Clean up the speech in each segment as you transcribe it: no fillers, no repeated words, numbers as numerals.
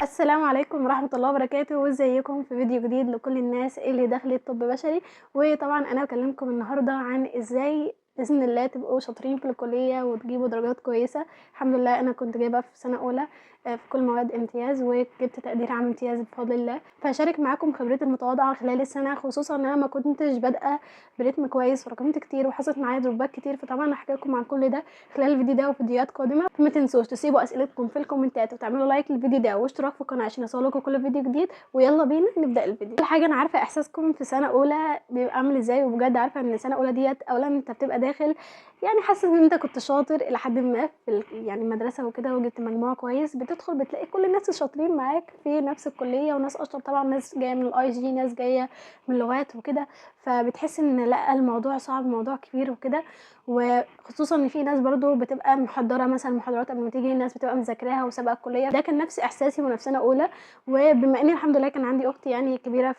السلام عليكم ورحمة الله وبركاته، وازيكم في فيديو جديد لكل الناس اللي دخلت طب بشري. وطبعا انا بكلمكم النهارده عن ازاي باذن الله تبقوا شاطرين في الكليه وتجيبوا درجات كويسه. الحمد لله انا كنت جايبه في سنه اولى في كل مواد امتياز، وجبت تقدير عام امتياز بفضل الله. فهشارك معاكم خبرتي المتواضعه خلال السنه، خصوصا ان انا ما كنتش بادئه بريتم كويس ورقمت كتير وحصلت معايا دروبات كتير. فطبعا هحكي لكم عن كل ده خلال الفيديو ده وفيديوهات قادمه. ما تنسوش تسيبوا اسئلتكم في الكومنتات وتعملوا لايك للفيديو ده واشتراك في القناه عشان يوصلكم كل فيديو جديد. ويلا بينا نبدا الفيديو. اول حاجه، انا عارفه احساسكم في سنه اولى بيبقى عامل ازاي، وبجد عارفه ان سنه اولى ديت اولا انت بتبقى داخل يعني حاسس ان انت كنت شاطر الى حد ما في يعني المدرسه وكده، وجبت مجموع كويس. بتدخل بتلاقي كل الناس الشاطرين معاك في نفس الكليه، وناس اشطر طبعا، ناس جايه من الاي جي، ناس جايه من لغات وكده. فبتحس ان لا، الموضوع صعب، الموضوع كبير وكده. وخصوصا ان في ناس برضو بتبقى محضره مثلا محاضرات قبل ما تيجي، الناس بتبقى مذاكراها وسابقه الكليه. ده كان نفس احساسي وانا في سنه اولى. وبما اني الحمد لله كان عندي اختي يعني كبيره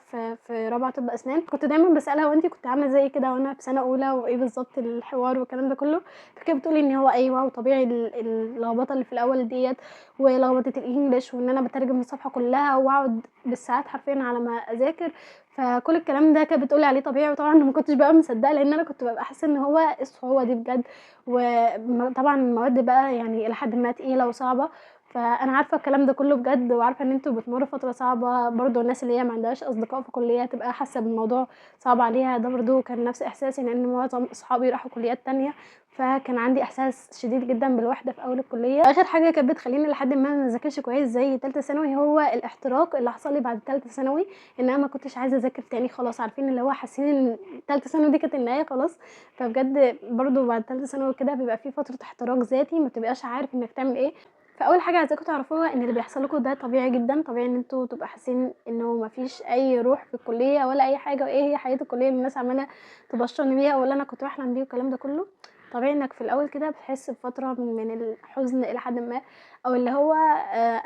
في رابعه طب اسنان، كنت دايما بسالها وانتي كنت عامله زي كده وانا في سنه اولى، وايه بالظبط الحوار والكلام ده كله. فكانت بتقولي ان هو ايوه، وطبيعي اللخبطه اللي في الاول ديت، ولخبطه الانجليش، وان انا بترجم الصفحه كلها واقعد بالساعات حرفيا على ما اذاكر. فكل الكلام ده كانت بتقولي عليه طبيعي، وطبعا ما كنتش بقى مصدقه، لان انا كنت ببقى حاسه ان هو إيه الصعوبه دي بجد. وطبعا المواد بقى يعني الى حد ما تقيله وصعبه. فانا عارفه الكلام ده كله بجد، وعارفه ان انتوا بتمروا فتره صعبه برضو. الناس اللي هي ما عندهاش اصدقاء في كليه تبقى حاسه بالموضوع صعب عليها. ده برضو كان نفس احساسي، لان معظم اصحابي راحوا كليات تانية. فكان عندي احساس شديد جدا بالوحده في اول الكليه. اخر حاجه كانت بتخليني لحد ما اذاكرش كويس زي ثالثه ثانوي هو الاحتراق اللي حصل لي بعد ثالثه ثانوي. ان انا ما كنتش عايزه اذاكر تاني خلاص، عارفين اللي هو حاسين ان ثالثه ثانوي دي كانت النهايه خلاص. فبجد برضو بعد ثالثه ثانوي كده بيبقى في فتره احتراق ذاتي، ما بتبقاش عارف انك تعمل ايه. فاول حاجه عايزاكم تعرفوها ان اللي بيحصل لكم ده طبيعي جدا. طبيعي ان انتوا تبقى حاسين انه مفيش اي روح في الكليه ولا اي حاجه، وايه هي حياه الكليه اللي الناس عماله تبشرني بيها ولا انا كنت بحلم بيه والكلام ده كله. طبيعي انك في الاول كده بتحس بفتره من الحزن الى حد ما، او اللي هو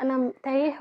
انا تايه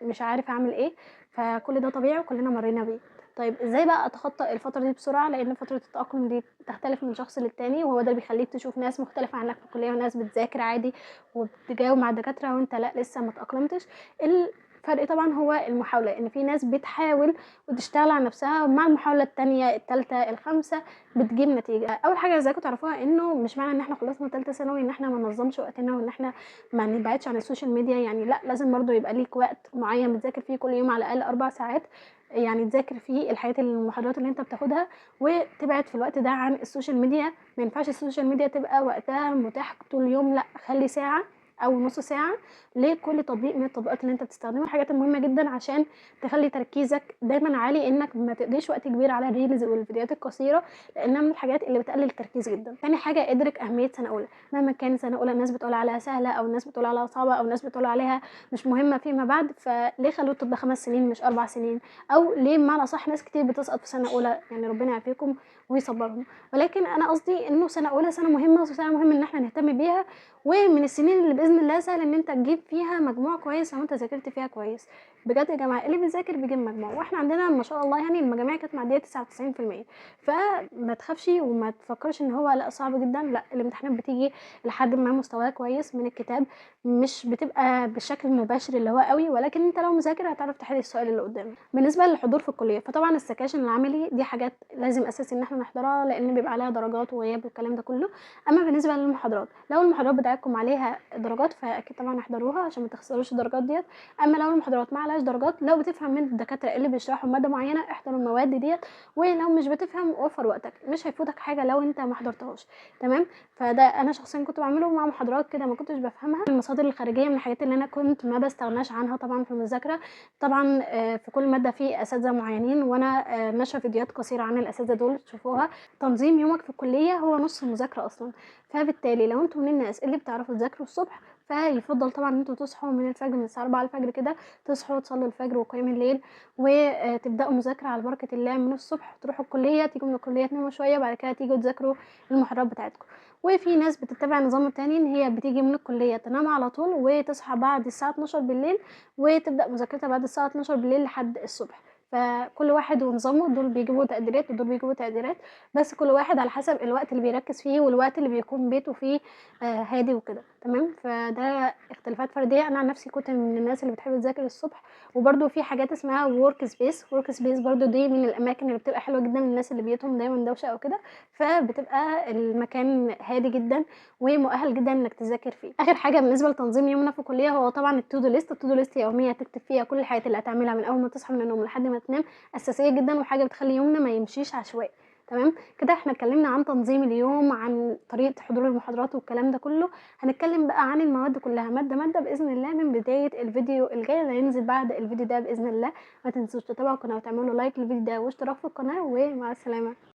ومش عارف اعمل ايه. فكل ده طبيعي وكلنا مرينا بيه. طيب ازاي بقى اتخطى الفتره دي بسرعه؟ لان فتره التاقلم دي تختلف من شخص للتاني، وهو ده اللي بيخليك تشوف ناس مختلفه عنك في الكليه، وناس بتذاكر عادي وبتجاوب مع الدكاتره وانت لا لسه ما تاقلمتش. الفرق طبعا هو المحاوله، ان في ناس بتحاول وتشتغل على نفسها، ومع المحاوله التانية التالتة الخامسه بتجيب نتيجه. اول حاجه عايزاكم تعرفوها انه مش معنى ان احنا خلصنا ثالثه ثانوي ان احنا ما ننظمش وقتنا، وان احنا ما نبعدش عن السوشيال ميديا. يعني لا، لازم برضو يبقى ليك وقت معين بتذاكر فيه كل يوم على الاقل 4 ساعات، يعني تذاكر فيه الحاجات المحاضرات اللي انت بتاخدها، وتبعد في الوقت ده عن السوشيال ميديا. ما ينفعش السوشيال ميديا تبقى وقتها متاح طول اليوم، لا خلي ساعه او نص ساعه لكل تطبيق من التطبيقات اللي انت بتستخدمها. الحاجات المهمه جدا عشان تخلي تركيزك دايما عالي، انك ما تقضيش وقت كبير على الريلز والفيديوهات القصيره، لانها من الحاجات اللي بتقلل التركيز جدا. تاني حاجه، ادرك اهميه سنه اولى. مهما كان سنه اولى الناس بتقول عليها سهله، او الناس بتقول عليها صعبه، او الناس بتقول عليها مش مهمه فيما بعد، فليه خلوه تبقى 5 سنين مش 4 سنين؟ او ليه بمعنى صح ناس كتير بتسقط في سنه اولى؟ يعني ربنا يعافيكم ويصبرهم. ولكن انا قصدي انه سنه اولى سنه مهمه، وسنه مهم ان احنا نهتم بيها، ومن السنين اللي باذن الله سهل ان انت تجيب فيها مجموع كويس لو انت ذاكرت فيها كويس. بجد يا جماعه اللي بيذاكر بيجيب مجموع، واحنا عندنا ما شاء الله يعني المجاميع كانت معديه 99%. فما تخافش وما تفكرش ان هو لا صعب جدا، لا الامتحانات بتيجي لحد ما مستواها كويس من الكتاب، مش بتبقى بالشكل المباشر اللي هو قوي، ولكن انت لو مذاكر هتعرف تحل السؤال اللي قدامك. بالنسبه للحضور في الكليه، فطبعا السكاشن العملي دي حاجات لازم اساسي ان احنا نحضرها، لان بيبقى عليها درجات وغياب والكلام ده كله. اما بالنسبه للمحاضرات، لو المحاضرات بتاعتكم عليها درجات فاكيد طبعا احضروها عشان ما تخسروش الدرجات ديت. اما لو المحاضرات ما عليهاش درجات، لو بتفهم من الدكاتره اللي بيشرحوا ماده معينه احضر المواد ديت. ولو مش بتفهم وفر وقتك، مش هيفوتك حاجه لو انت ما حضرتهاش. تمام. فده انا شخصيا كنت بعمله مع محاضرات كده ما كنتش بفهمها. المصادر الخارجيه من الحاجات اللي انا كنت ما بستغناش عنها طبعا في المذاكره. طبعا في كل ماده في اساتذه معينين، وانا نشر فيديوهات قصيره عن الاساتذه دول تشوفوها. تنظيم يومك في الكليه هو نص المذاكره اصلا. فبالتالي لو انتم من الناس اللي بتعرفوا تذاكروا الصبح، فيفضل طبعا ان انتوا تصحوا من الفجر، من الساعه 4 الفجر كده، تصحوا تصلوا الفجر وقيام الليل، وتبداوا مذاكره على بركه الله من الصبح. تروحوا الكليه، تيجوا من الكليه تناموا شويه، بعد كده تيجوا تذاكروا المحاضرات بتاعتكم. وفي ناس بتتبع نظام تاني، ان هي بتيجي من الكليه تنام على طول وتصحى بعد الساعه 12 بالليل، وتبدا مذاكرتها بعد الساعه 12 بالليل لحد الصبح. فكل واحد ونظامه، دول بيجيبوا تقديرات ودول بيجيبوا تقديرات، بس كل واحد على حسب الوقت اللي بيركز فيه والوقت اللي بيكون بيته فيه هادي وكده، تمام. فده اختلافات فرديه. انا عن نفسي كنت من الناس اللي بتحب تذاكر الصبح. وبرده في حاجات اسمها ورك سبيس برده، دي من الاماكن اللي بتبقى حلوه جدا للناس اللي بيوتهم دايما دوشه او كده، فبتبقى المكان هادي جدا ومؤهل جدا انك تذاكر فيه. اخر حاجه بالنسبه لتنظيم يومنا في الكليه هو طبعا التو دو ليست يوميه تكتب فيها كل الحاجات اللي هتعملها من اول ما تصحى من النوم لحد ما تنام، اساسيه جدا وحاجه بتخلي يومنا ما يمشيش عشوائي، تمام كده. احنا اتكلمنا عن تنظيم اليوم، عن طريقه حضور المحاضرات والكلام ده كله. هنتكلم بقى عن المواد كلها ماده ماده باذن الله من بدايه الفيديو الجاي اللي هينزل بعد الفيديو ده باذن الله. ما تنسوش تتابعوا القناه وتعملوا لايك للفيديو ده واشتراك في القناه، ومع السلامه.